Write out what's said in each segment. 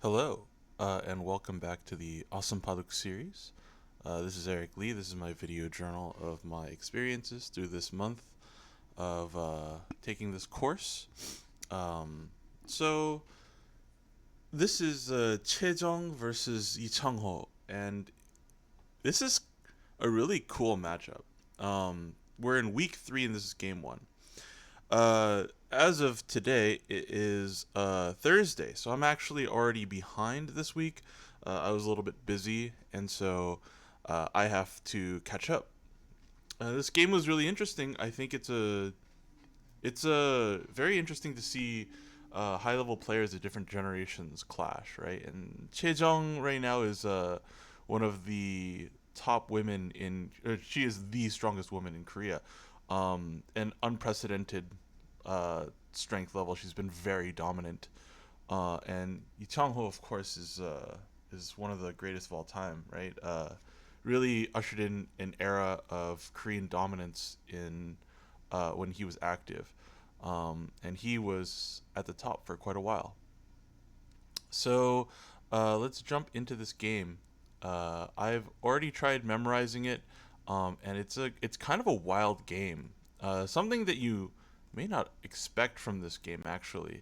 Hello, and welcome back to the Awesome Baduk series. This is Eric Lee. This is my video journal of my experiences through this month of taking this course. Um, so, this is Chejong versus Lee Chang-ho, and this is a really cool matchup. We're in week 3, and this is game 1. As of today, it is Thursday, so I'm actually already behind this week. I was a little bit busy, and so I have to catch up. This game was really interesting. I think it's a very interesting to see high level players of different generations clash, right? And Chejong right now is one of the top women in. She is the strongest woman in Korea, an unprecedented strength level. She's been very dominant, and Lee Chang Ho, of course, is one of the greatest of all time, right? Really ushered in an era of Korean dominance in when he was active, and he was at the top for quite a while. So let's jump into this game. I've already tried memorizing it, and it's kind of a wild game. Something that you may not expect from this game actually.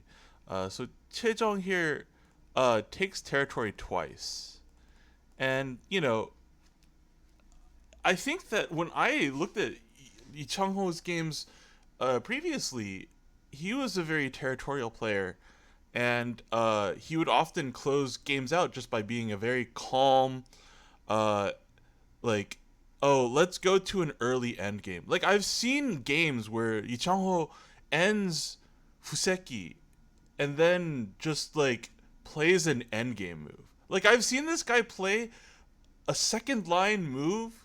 So Chejong here takes territory twice, and I think that when I looked at Lee Chang Ho's games previously, he was a very territorial player, and he would often close games out just by being a very calm, uh, like, oh, let's go to an early end game. Like I've seen games where Lee Chang Ho ends Fuseki and then just like plays an end game move. Like I've seen this guy play a second line move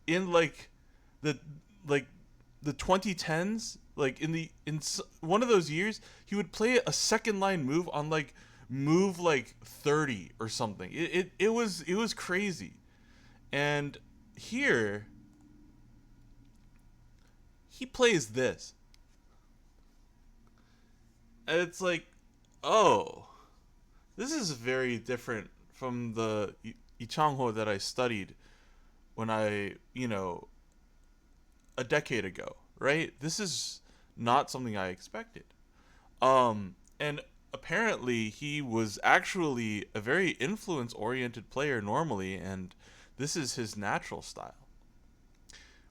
in the like the 2010s, like in one of those years he would play a second line move on like move like 30 or something. It was crazy. And here he plays this, and it's like, oh, this is very different from the Ichangho that I studied when a decade ago, right? This is not something I expected. And apparently he was actually a very influence oriented player normally, and this is his natural style,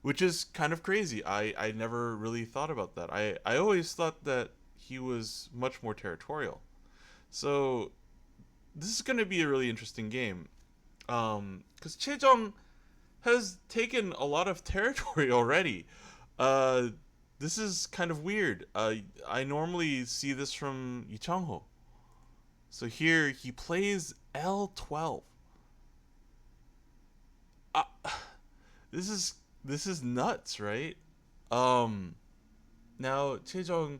which is kind of crazy. I never really thought about that. I always thought that he was much more territorial. So this is going to be a really interesting game. Because Chejong has taken a lot of territory already. Uh, this is kind of weird. I normally see this from Lee Chang-ho. So here he plays L12. Uh, this is nuts, right? Um, Now Chejong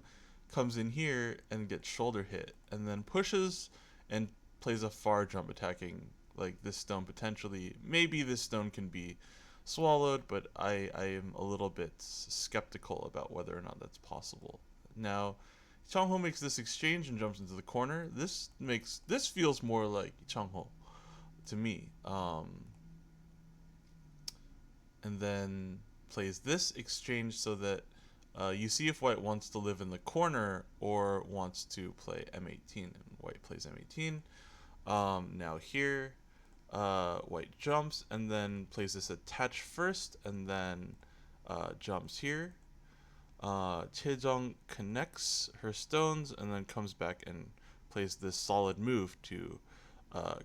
comes in here and gets shoulder hit, and then pushes and plays a far jump attacking like this stone potentially. Maybe this stone can be swallowed, but I am a little bit skeptical about whether or not that's possible. Now, Changho makes this exchange and jumps into the corner. This feels more like Changho to me. And then plays this exchange so that you see if white wants to live in the corner or wants to play m18, and white plays m18. Now here, white jumps and then plays this attach first, and then jumps here. Chejong connects her stones and then comes back and plays this solid move to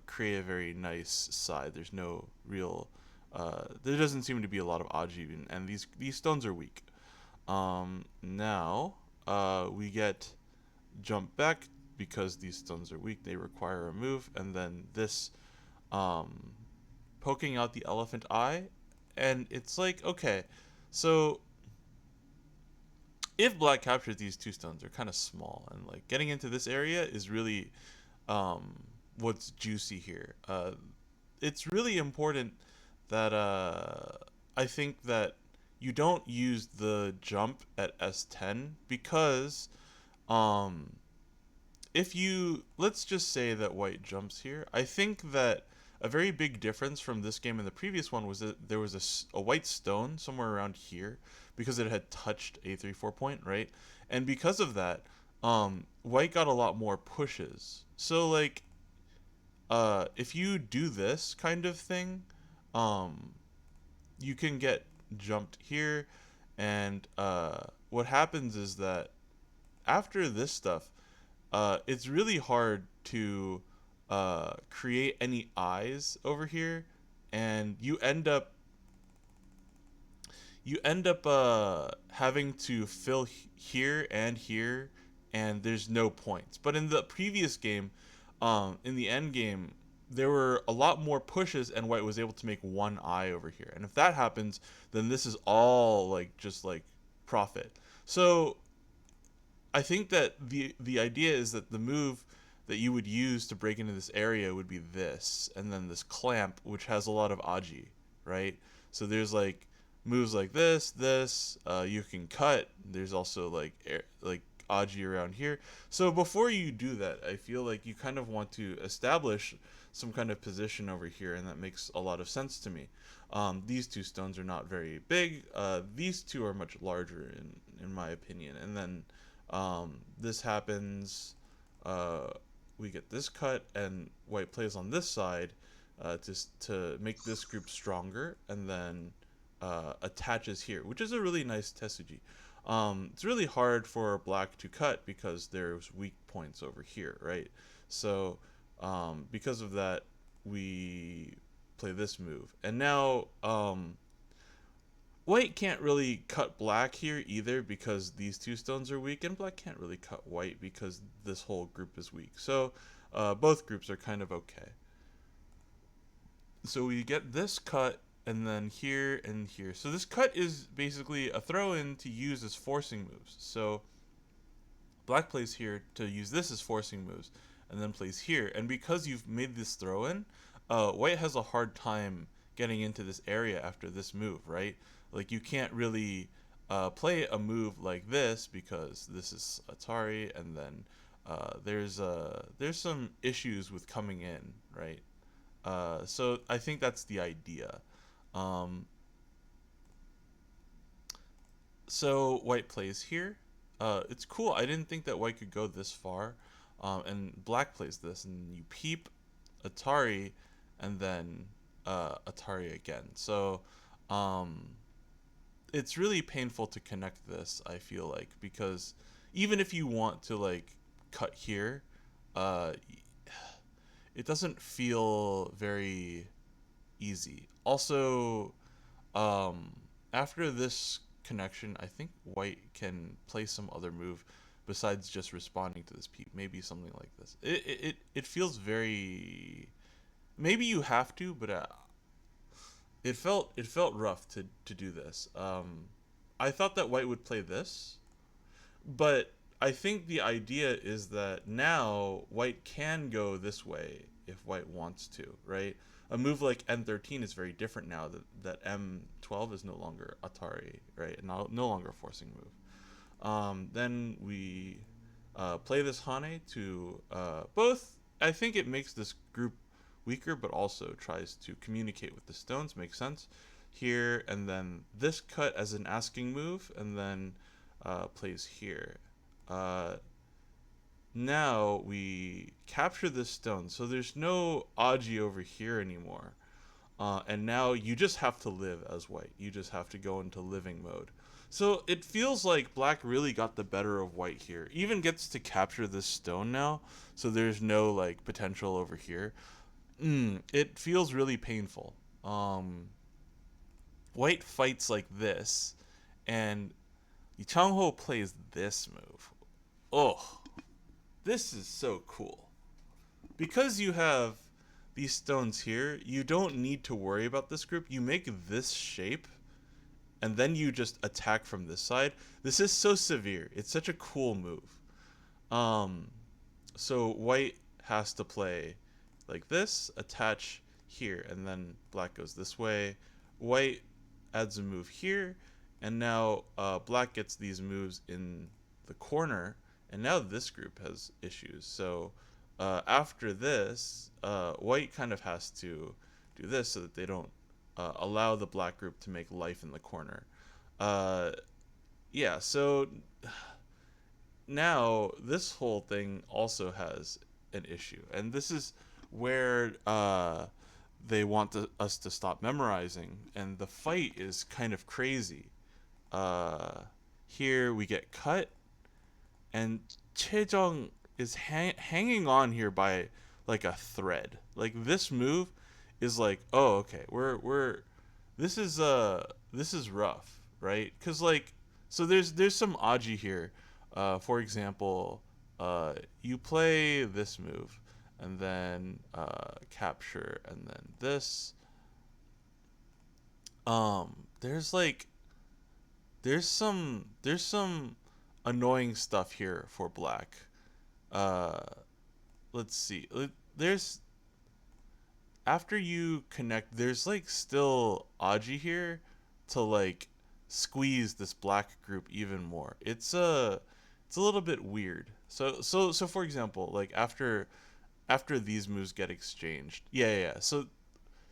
create a very nice side. There's no real, there doesn't seem to be a lot of Ajib, and these stones are weak. Now we get jump back because these stones are weak. They require a move, and then this um, poking out the elephant eye, and it's like, okay, so if black captures these two stones, they're kind of small, and like getting into this area is really um, what's juicy here. It's really important that I think that you don't use the jump at S10 because um, if you, let's just say that white jumps here, I think that a very big difference from this game and the previous one was that there was a white stone somewhere around here because it had touched a 3-4 point, right? And because of that, white got a lot more pushes. So like, if you do this kind of thing, um, you can get jumped here, and what happens is that after this stuff, it's really hard to create any eyes over here, and you end up having to fill here and here, and there's no points. But in the previous game, in the end game, there were a lot more pushes, and white was able to make one eye over here. And if that happens, then this is all like just like profit. So I think that the idea is that the move that you would use to break into this area would be this, and then this clamp, which has a lot of aji, right? So there's like moves like this. You can cut. There's also like like aji around here. So before you do that, I feel like you kind of want to establish some kind of position over here, and that makes a lot of sense to me. These two stones are not very big. These two are much larger in my opinion. And then this happens. We get this cut, and white plays on this side to make this group stronger, and then attaches here, which is a really nice Tesuji. It's really hard for black to cut because there's weak points over here, right? So because of that, we play this move. And now white can't really cut black here either because these two stones are weak, and black can't really cut white because this whole group is weak. So both groups are kind of okay. So we get this cut, and then here and here. So this cut is basically a throw-in to use as forcing moves. So black plays here to use this as forcing moves, and then plays here. And because you've made this throw-in, white has a hard time getting into this area after this move, right? Like you can't really play a move like this because this is Atari, and then there's some issues with coming in, right? So I think that's the idea. So white plays here. It's cool. I didn't think that white could go this far. And black plays this, and you peep Atari, and then Atari again. So it's really painful to connect this, I feel like, because even if you want to like cut here, it doesn't feel very easy. Also, after this connection, I think white can play some other move besides just responding to this peep. Maybe something like this. It feels very. Maybe you have to, but it felt rough to do this. I thought that white would play this, but I think the idea is that now white can go this way if white wants to, right? A move like N13 is very different now that M12 is no longer Atari, right? No longer a forcing move. Then we play this Hane to both. I think it makes this group weaker, but also tries to communicate with the stones. Makes sense here, and then this cut as an asking move, and then plays here. Now we capture this stone, so there's no Aji over here anymore. And now you just have to live as white. You just have to go into living mode. So it feels like black really got the better of white here. Even gets to capture this stone now, so there's no like potential over here. It feels really painful. White fights like this, and Changho plays this move. Oh, this is so cool. Because you have these stones here, you don't need to worry about this group. You make this shape, and then you just attack from this side. This is so severe. It's such a cool move. So white has to play like this, attach here, and then black goes this way. White adds a move here, and now black gets these moves in the corner, and now this group has issues. So after this, white kind of has to do this so that they don't allow the black group to make life in the corner. Uh, yeah, so now this whole thing also has an issue, and this is where they want us to stop memorizing, and the fight is kind of crazy. Uh, Here we get cut, and Chejong is hanging on here by like a thread. Like this move is like, oh, okay, we're this is rough, right? Cuz like so there's some aji here. For example, you play this move and then capture and then this there's like there's some annoying stuff here for black. Uh, let's see. There's after you connect, there's like still Aji here to like squeeze this black group even more. It's a little bit weird. So for example, like after these moves get exchanged, yeah. So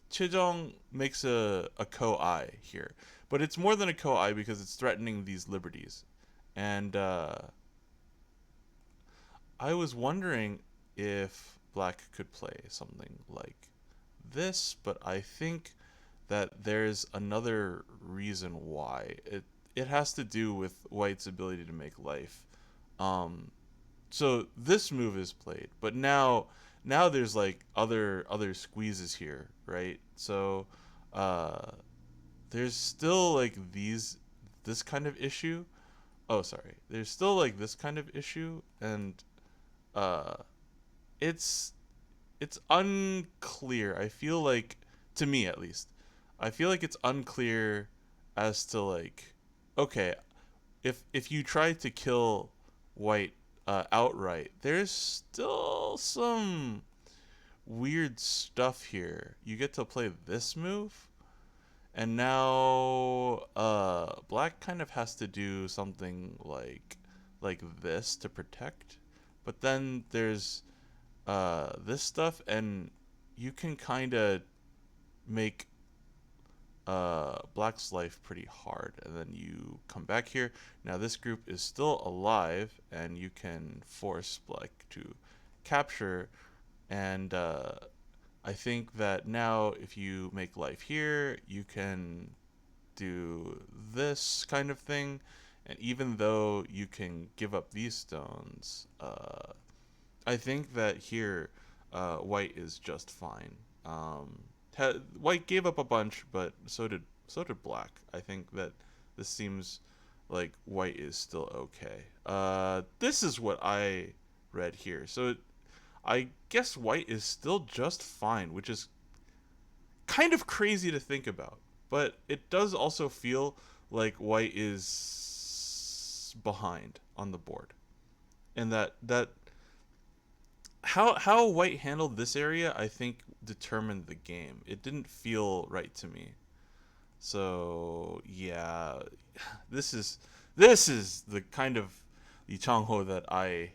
Chejong makes a ko-ai here, but it's more than a ko-ai because it's threatening these liberties, and I was wondering if black could play something like this, but I think that there's another reason why. It has to do with white's ability to make life. Um, so this move is played, but now there's like other squeezes here, right? So uh, there's still like this kind of issue. Oh, sorry. There's still like this kind of issue, and uh, it's it's unclear. I feel like, to me at least, I feel like it's unclear as to like, okay, if you try to kill white outright, there's still some weird stuff here. You get to play this move, and now black kind of has to do something like this to protect. But then there's this stuff, and you can kind of make black's life pretty hard, and then you come back here. Now this group is still alive, and you can force black to capture, and I think that now if you make life here, you can do this kind of thing, and even though you can give up these stones, I think that here, white is just fine. White gave up a bunch, but so did black. I think that this seems like white is still okay. This is what I read here. So I guess white is still just fine, which is kind of crazy to think about. But it does also feel like white is behind on the board, and that how white handled this area, I think, determined the game. It didn't feel right to me. So yeah, this is this is the kind of Lee Chang-ho that I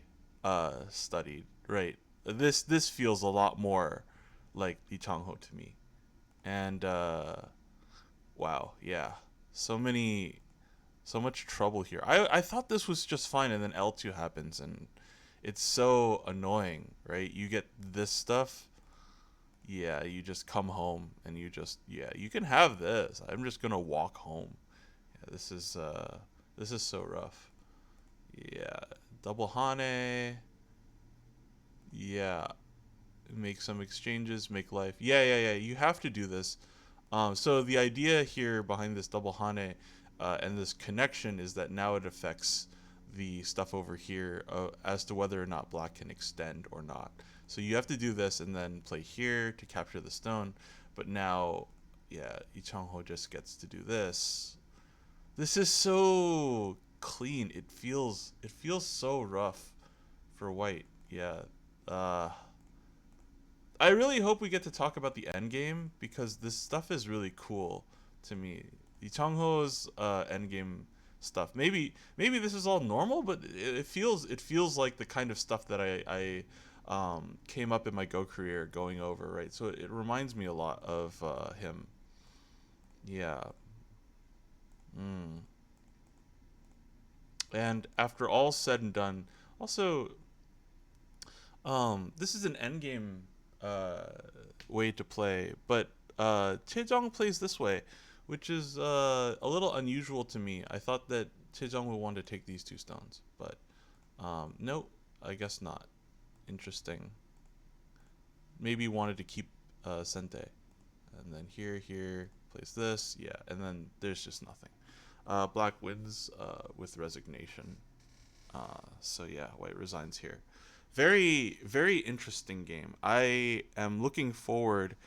studied. Right, this feels a lot more like Lee Chang-ho to me. And wow, yeah, so many so much trouble here. I thought this was just fine, and then L2 happens, and it's so annoying, right? You get this stuff. Yeah, you just come home and you just yeah, you can have this. I'm just gonna walk home. Yeah, this is so rough. Yeah, double Hane. Yeah, make some exchanges, make life. Yeah. You have to do this. So the idea here behind this double Hane and this connection is that now it affects the stuff over here as to whether or not black can extend or not. So you have to do this and then play here to capture the stone. But now, yeah, Lee Chang-ho just gets to do this. This is so clean. It feels so rough for white. Yeah. Uh, I really hope we get to talk about the end game because this stuff is really cool to me. Lee Chang-ho's end game stuff. Maybe this is all normal, but it feels like the kind of stuff that I came up in my Go career going over, right? So it reminds me a lot of him. Yeah. Mm. And after all said and done, also, this is an endgame uh, way to play, but Chejong plays this way, which is a little unusual to me. I thought that Chejong would want to take these two stones, but no, I guess not. Interesting. Maybe he wanted to keep Sente, and then here plays this, yeah, and then there's just nothing. Black wins with resignation. So yeah, White resigns here. Very, very interesting game. I am looking forward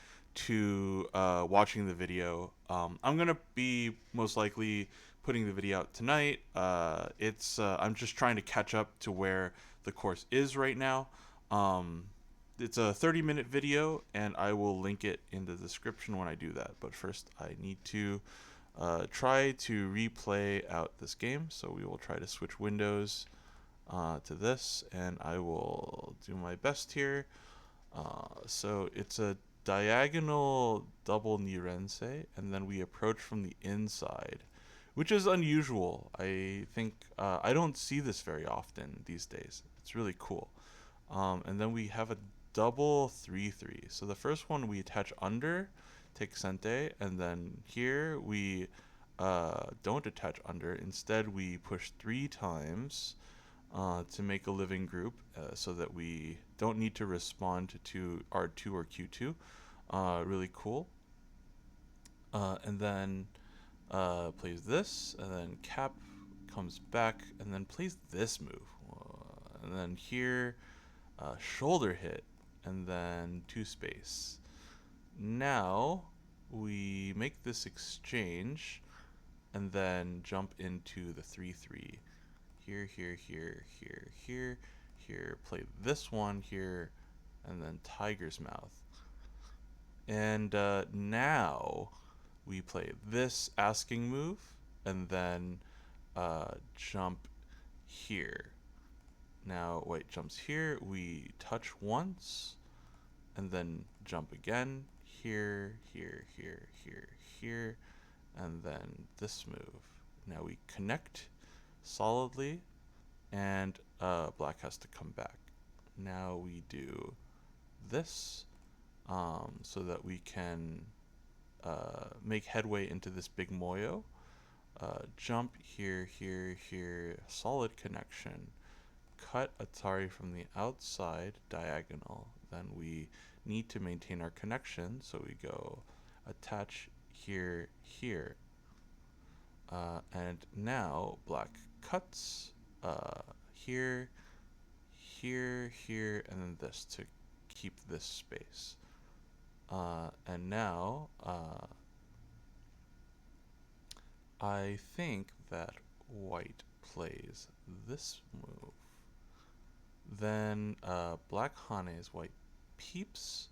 to watching the video. I'm gonna be most likely putting the video out tonight. It's I'm just trying to catch up to where the course is right now. Um, it's a 30-minute video, and I will link it in the description when I do that. But first, I need to try to replay out this game. So we will try to switch windows to this, and I will do my best here. So it's a diagonal double Nirense, and then we approach from the inside, which is unusual. I think I don't see this very often these days. It's really cool. And then we have a double 3-3. So the first one we attach under, take Sente, and then here we don't attach under. Instead, we push 3 times to make a living group so that we don't need to respond to R2 or Q2. Really cool. And then plays this, and then Cap comes back, and then plays this move. And then here, shoulder hit, and then 2 space. Now we make this exchange, and then jump into the 3-3. Here, here, play this one here, and then Tiger's Mouth. And now we play this asking move, and then jump here. Now White jumps here, we touch once, and then jump again, here, here, and then this move. Now we connect solidly, and Black has to come back. Now we do this so that we can make headway into this big moyo. Jump here, solid connection. Cut Atari from the outside diagonal. Then we need to maintain our connection, so we go attach here. And now Black cuts here, and then this to keep this space. And now I think that White plays this move. Then Black Hane's White peeps.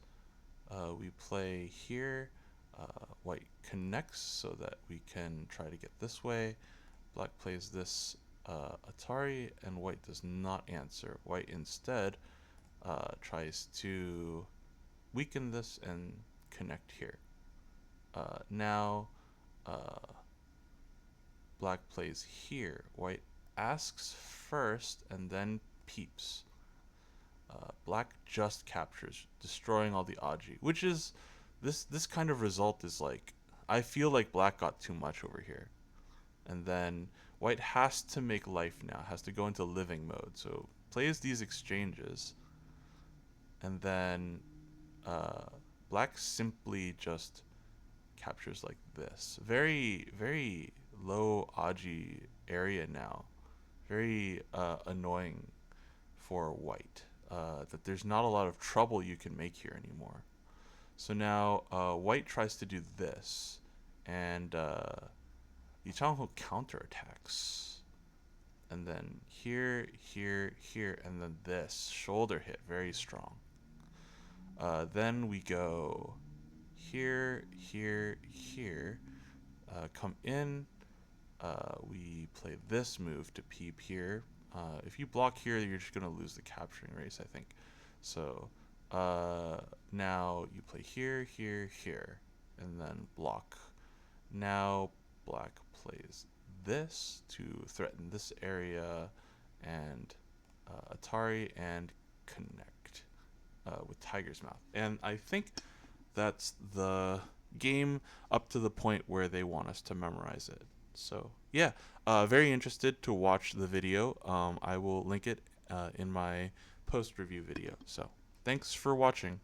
We play here. White connects so that we can try to get this way. Black plays this Atari, and White does not answer. White instead tries to weaken this and connect here. Now Black plays here. White asks first and then peeps. Black just captures, destroying all the Aji, which is this kind of result is like, I feel like Black got too much over here. And then White has to make life now, has to go into living mode. So plays these exchanges, and then Black simply just captures like this. Very, very low Aji area now. Very annoying for White. That there's not a lot of trouble you can make here anymore. So now White tries to do this, and Lee Chang-ho counterattacks. And then here, and then this shoulder hit, very strong. Then we go here, come in, we play this move to peep here. If you block here, you're just going to lose the capturing race, I think. So now you play here, here, here, and then block. Now black plays this to threaten this area and Atari and connect with Tiger's Mouth. And I think that's the game up to the point where they want us to memorize it. So yeah, very interested to watch the video. I will link it in my post review video. So thanks for watching.